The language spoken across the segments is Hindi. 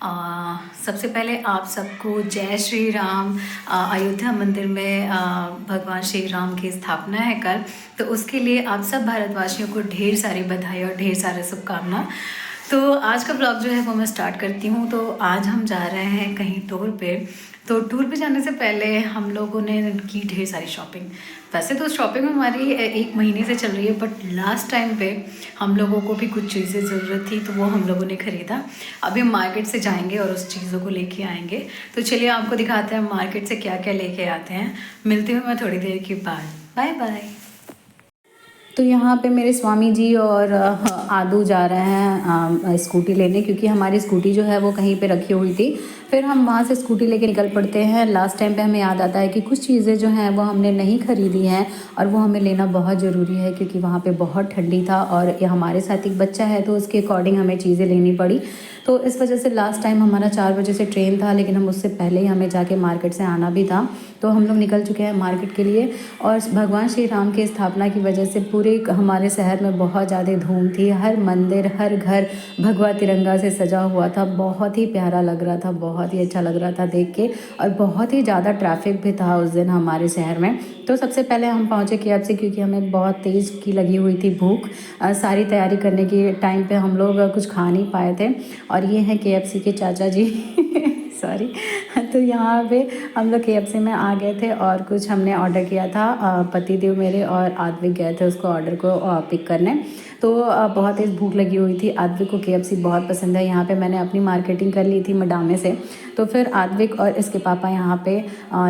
सबसे पहले आप सबको जय श्री राम। अयोध्या मंदिर में भगवान श्री राम की स्थापना है कल, तो उसके लिए आप सब भारतवासियों को ढेर सारी बधाई और ढेर सारी शुभकामना। तो आज का ब्लॉग जो है वो मैं स्टार्ट करती हूँ। तो आज हम जा रहे हैं कहीं टूर पे। तो टूर पे जाने से पहले हम लोगों ने की ढेर सारी शॉपिंग। वैसे तो शॉपिंग हमारी 1 महीने से चल रही है, बट लास्ट टाइम पे हम लोगों को भी कुछ चीज़ें ज़रूरत थी, तो वो हम लोगों ने ख़रीदा। अभी हम मार्केट से जाएंगे और उस चीज़ों को लेके आएंगे। तो चलिए आपको दिखाते हैं मार्केट से क्या क्या लेके आते हैं। मिलती हूँ मैं थोड़ी देर के बाद। Bye bye. तो यहाँ पे मेरे स्वामी जी और आदू जा रहे हैं स्कूटी लेने, क्योंकि हमारी स्कूटी जो है वो कहीं पे रखी हुई थी। फिर हम वहाँ से स्कूटी लेके निकल पड़ते हैं। लास्ट टाइम पे हमें याद आता है कि कुछ चीज़ें जो हैं वो हमने नहीं खरीदी हैं और वो हमें लेना बहुत ज़रूरी है, क्योंकि वहाँ पे बहुत ठंडी था और ये हमारे साथ एक बच्चा है, तो उसके अकॉर्डिंग हमें चीज़ें लेनी पड़ी। तो इस वजह से लास्ट टाइम हमारा 4 बजे से ट्रेन था, लेकिन हम उससे पहले ही हमें जाके मार्केट से आना भी था। तो हम लोग निकल चुके हैं मार्केट के लिए। और भगवान श्री राम की स्थापना की वजह से पूरे हमारे शहर में बहुत ज़्यादा धूम थी। हर मंदिर, हर घर भगवा तिरंगा से सजा हुआ था। बहुत ही प्यारा लग रहा था, बहुत ही अच्छा लग रहा था देख के। और बहुत ही ज़्यादा ट्रैफिक भी था उस दिन हमारे शहर में। तो सबसे पहले हम पहुँचे KFC, क्योंकि हमें बहुत तेज़ की लगी हुई थी भूख। सारी तैयारी करने के टाइम पे हम लोग कुछ खा नहीं पाए थे। और ये हैं KFC के चाचा जी सॉरी। तो यहाँ पे हम लोग KFC में आ गए थे और कुछ हमने ऑर्डर किया था। पतिदेव मेरे और आद्विक गए थे उसको ऑर्डर को पिक करने। तो बहुत तेज़ भूख लगी हुई थी। आद्विक को KFC बहुत पसंद है। यहाँ पे मैंने अपनी मार्केटिंग कर ली थी मडामे से। तो फिर आद्विक और इसके पापा यहाँ पे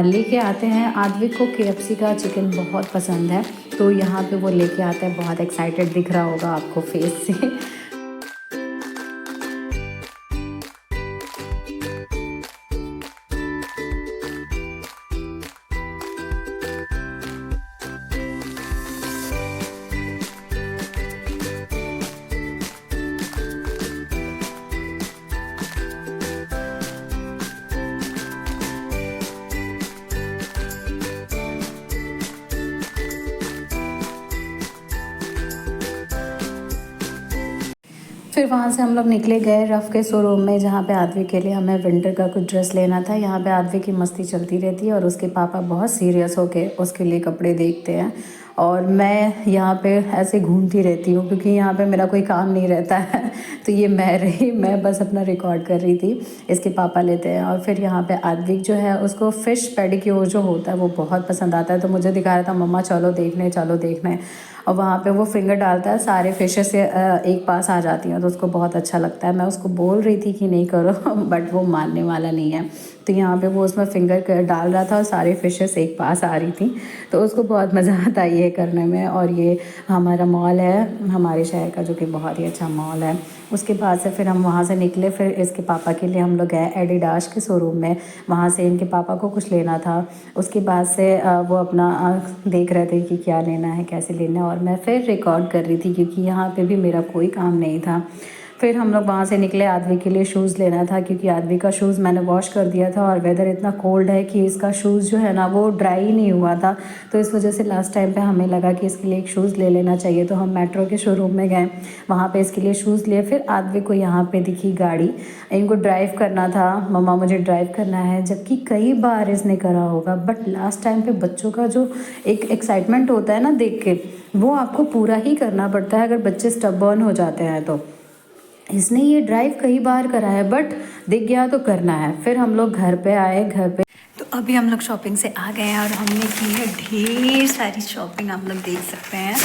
लेके आते हैं। आद्विक को KFC का चिकन बहुत पसंद है, तो यहाँ पे वो लेके आते हैं। बहुत एक्साइटेड दिख रहा होगा आपको फेस से। फिर वहाँ से हम लोग निकले गए रफ़ के शोरूम में, जहाँ पे आद्विक के लिए हमें विंटर का कुछ ड्रेस लेना था। यहाँ पे आद्विक की मस्ती चलती रहती है और उसके पापा बहुत सीरियस होके उसके लिए कपड़े देखते हैं। और मैं यहाँ पे ऐसे घूमती रहती हूँ, क्योंकि यहाँ पे मेरा कोई काम नहीं रहता है। तो ये मैं बस अपना रिकॉर्ड कर रही थी। इसके पापा लेते हैं। और फिर यहाँ पे आद्विक जो है उसको फ़िश पेडिक्योर जो होता है वो बहुत पसंद आता है। तो मुझे दिखा रहा था, मम्मा चलो देखने चलो देखने। और वहाँ पे वो फिंगर डालता है, सारे फिशेस से एक पास आ जाती हैं, तो उसको बहुत अच्छा लगता है। मैं उसको बोल रही थी कि नहीं करो बट वो मानने वाला नहीं है। तो यहाँ पे वो उसमें फिंगर डाल रहा था और सारे फिशेस एक पास आ रही थी, तो उसको बहुत मज़ा आता है ये करने में। और ये हमारा मॉल है हमारे शहर का, जो कि बहुत ही अच्छा मॉल है। उसके बाद से फिर हम वहाँ से निकले। फिर इसके पापा के लिए हम लोग गए एडिडास के शोरूम में। वहाँ से इनके पापा को कुछ लेना था। उसके बाद से वो अपना देख रहे थे कि क्या लेना है, कैसे लेना है। और मैं फिर रिकॉर्ड कर रही थी, क्योंकि यहाँ पे भी मेरा कोई काम नहीं था। फिर हम लोग वहाँ से निकले। आद्विक के लिए शूज़ लेना था, क्योंकि आद्विक का शूज़ मैंने वॉश कर दिया था और वेदर इतना कोल्ड है कि इसका शूज़ जो है ना वो ड्राई ही नहीं हुआ था। तो इस वजह से लास्ट टाइम पे हमें लगा कि इसके लिए एक शूज़ ले लेना चाहिए। तो हम मेट्रो के शोरूम में गए, वहाँ पे इसके लिए शूज़ लिए। फिर आद्विक को यहाँ पे दिखी गाड़ी, इनको ड्राइव करना था। मम्मा मुझे ड्राइव करना है, जबकि कई बार इसने करा होगा, बट लास्ट टाइम पे बच्चों का जो एक एक्साइटमेंट होता है ना देख के, वो आपको पूरा ही करना पड़ता है अगर बच्चे स्टबर्न हो जाते हैं। तो इसने ये ड्राइव कई बार करा है, बट दिख गया तो करना है। फिर हम लोग घर पे आए। घर पे तो अभी हम लोग शॉपिंग से आ गए हैं और हमने की है ढेर सारी शॉपिंग, आप लोग देख सकते हैं।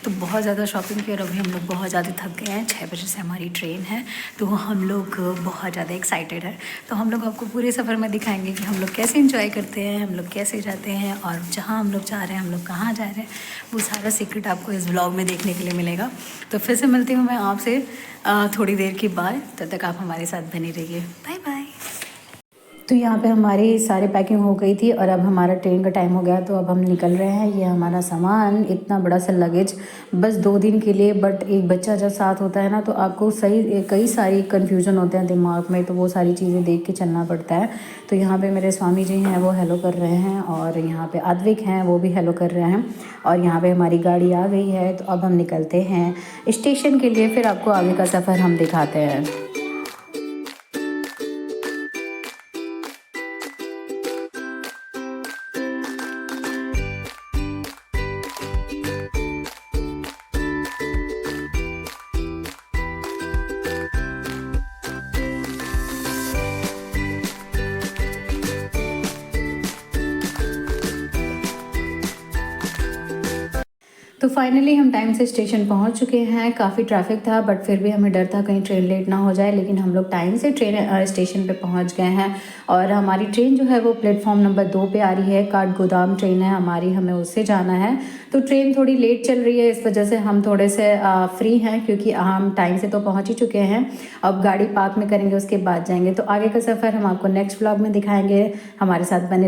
तो बहुत ज़्यादा शॉपिंग की और अभी हम लोग बहुत ज़्यादा थक गए हैं। 6 बजे से हमारी ट्रेन है, तो हम लोग बहुत ज़्यादा एक्साइटेड है। तो हम लोग आपको पूरे सफ़र में दिखाएंगे कि हम लोग कैसे इंजॉय करते हैं, हम लोग कैसे जाते हैं और जहाँ हम लोग जा रहे हैं, हम लोग कहाँ जा रहे हैं, वो सारा सीक्रेट आपको इस ब्लॉग में देखने के लिए मिलेगा। तो फिर से मिलती हूँ मैं आपसे थोड़ी देर के बाद। तब तक आप हमारे साथ बने रहिए। Bye bye. तो यहाँ पे हमारी सारी पैकिंग हो गई थी और अब हमारा ट्रेन का टाइम हो गया, तो अब हम निकल रहे हैं। ये हमारा सामान, इतना बड़ा सा लगेज बस 2 दिन के लिए। बट एक बच्चा जब साथ होता है ना, तो आपको सही कई सारी कन्फ्यूज़न होते हैं दिमाग में, तो वो सारी चीज़ें देख के चलना पड़ता है। तो यहाँ पे मेरे स्वामी जी हैं, वो हेलो कर रहे हैं, और यहाँ पे आद्विक हैं, वो भी हेलो कर रहे हैं। और यहाँ पे हमारी गाड़ी आ गई है, तो अब हम निकलते हैं स्टेशन के लिए। फिर आपको आगे का सफ़र हम दिखाते हैं। तो फाइनली हम टाइम से स्टेशन पहुंच चुके हैं। काफ़ी ट्रैफिक था बट फिर भी हमें डर था कहीं ट्रेन लेट ना हो जाए, लेकिन हम लोग टाइम से स्टेशन पे पहुंच गए हैं। और हमारी ट्रेन जो है वो प्लेटफॉर्म नंबर 2 पे आ रही है। काठगोदाम ट्रेन है हमारी, हमें उससे जाना है। तो ट्रेन थोड़ी लेट चल रही है, इस वजह से हम थोड़े से फ्री हैं क्योंकि हम टाइम से तो पहुँच ही चुके हैं। अब गाड़ी पार्क में करेंगे, उसके बाद जाएंगे। तो आगे का सफ़र हम आपको नेक्स्ट व्लॉग में दिखाएंगे। हमारे साथ बने